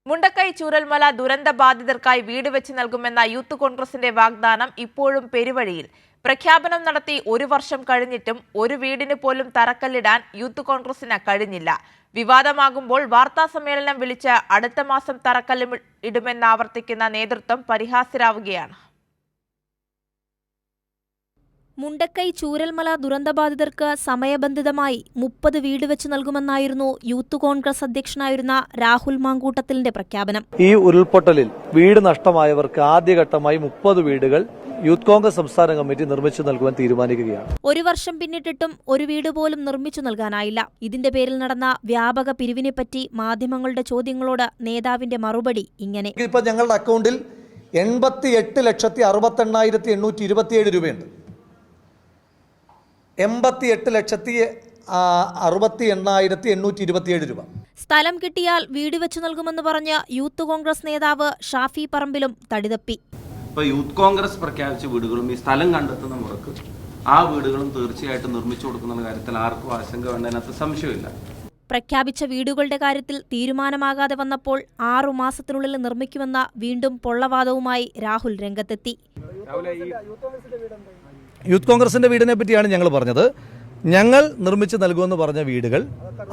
മുണ്ടക്കൈ ചൂരൽമല ദുരന്ത ബാധിതർക്കായി വീട് വെച്ച് നൽകുമെന്ന യൂത്ത് കോൺഗ്രസിന്റെ വാഗ്ദാനം ഇപ്പോഴും പെരുവഴിയിൽ. പ്രഖ്യാപനം നടത്തി 1 വർഷം കഴിഞ്ഞിട്ടും ഒരു വീടിന് പോലും തറക്കല്ലിടാൻ യൂത്ത് കോൺഗ്രസിന് കഴിഞ്ഞില്ല. വിവാദമാകുമ്പോൾ വാർത്താ സമ്മേളനം വിളിച്ച് അടുത്ത മാസം തറക്കല്ലിടുമെന്ന് ആവർത്തിക്കുന്ന നേതൃത്വം പരിഹാസ്യരാവുകയാണ്. മുണ്ടക്കൈ ചൂരൽമല ദുരന്തബാധിതർക്ക് സമയബന്ധിതമായി 30 വീട് വെച്ച് നൽകുമെന്നായിരുന്നു യൂത്ത് കോൺഗ്രസ് അധ്യക്ഷനായിരുന്ന രാഹുൽ മാങ്കൂട്ടത്തിലിന്റെ പ്രഖ്യാപനം. ഈ ഉരുൾപൊട്ടലിൽ വീട് നഷ്ടമായവർക്ക് ആദ്യഘട്ടമായി 30 വീടുകൾ യൂത്ത് കോൺഗ്രസ് സംസ്ഥാന കമ്മിറ്റി നിർമ്മിച്ചു നൽകുവാൻ തീരുമാനിക്കുകയാണ്. 1 വർഷം പിന്നിട്ടിട്ടും ഒരു വീട് പോലും നിർമ്മിച്ചു നൽകാനായില്ല. ഇതിന്റെ പേരിൽ നടന്ന വ്യാപക പിരിവിനെപ്പറ്റി മാധ്യമങ്ങളുടെ ചോദ്യങ്ങളോട് നേതാവിന്റെ മറുപടി ഇങ്ങനെ: ഇപ്പൊ ഞങ്ങളുടെ അക്കൗണ്ടിൽ 88,68,827 രൂപയുണ്ട്. 88,68,827 രൂപ. സ്ഥലം കിട്ടിയാൽ വീട് വെച്ചു നൽകുമെന്ന് പറഞ്ഞ യൂത്ത് കോൺഗ്രസ് നേതാവ് ഷാഫി പറമ്പിലും തടിതപ്പി. ഇപ്പോൾ യൂത്ത് കോൺഗ്രസ് പ്രഖ്യാപിച്ച വീടുകളും ഈ സ്ഥലം കണ്ടെത്തുന്ന മുറക്ക് ആ വീടുകളും തീർച്ചയായിട്ടും നിർമ്മിച്ചു കൊടുക്കുന്ന കാര്യത്തിൽ ആർക്കും ആശങ്ക വേണ്ടതിനകത്ത് സംശയമില്ല. പ്രഖ്യാപിച്ച വീടുകളുടെ കാര്യത്തിൽ തീരുമാനമാകാതെ വന്നപ്പോൾ 6 മാസത്തിനുള്ളിൽ നിർമ്മിക്കുമെന്ന വീണ്ടും പൊള്ളവാദവുമായി രാഹുൽ രംഗത്തെത്തി. യൂത്ത് കോൺഗ്രസിന്റെ വീടിനെ പറ്റിയാണ് ഞങ്ങൾ പറഞ്ഞത്. ഞങ്ങൾ നിർമ്മിച്ച് നൽകുമെന്ന് പറഞ്ഞ വീടുകൾ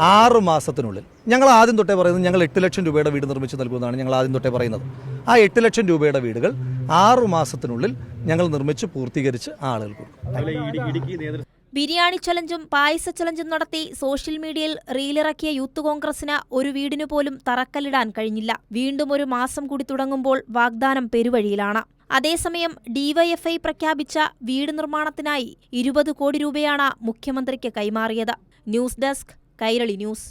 6 മാസത്തിനുള്ളിൽ. ഞങ്ങൾ ആദ്യം തൊട്ടേ പറയുന്നത് ഞങ്ങൾ 8 ലക്ഷം രൂപയുടെ വീട് നിർമ്മിച്ച് നൽകുമെന്നാണ് ഞങ്ങൾ ആദ്യം തൊട്ടേ പറയുന്നത്. ആ 8 ലക്ഷം രൂപയുടെ വീടുകൾ 6 മാസത്തിനുള്ളിൽ ഞങ്ങൾ നിർമ്മിച്ച് പൂർത്തീകരിച്ച് ആളുകൾ കൊടുക്കും. ബിരിയാണി ചലഞ്ചും പായസ ചലഞ്ചും നടത്തി സോഷ്യൽ മീഡിയയിൽ റീലിറക്കിയ യൂത്ത് കോൺഗ്രസിന് ഒരു വീടിനു പോലും തറക്കല്ലിടാൻ കഴിഞ്ഞില്ല. വീണ്ടും 1 മാസം കൂടി തുടങ്ങുമ്പോൾ വാഗ്ദാനം പെരുവഴിയിലാണ്. അതേസമയം ഡിവൈഎഫ്ഐ പ്രഖ്യാപിച്ച വീട് നിർമ്മാണത്തിനായി 20 കോടി രൂപയാണ് മുഖ്യമന്ത്രിക്ക് കൈമാറിയത്. News desk, Kairali news.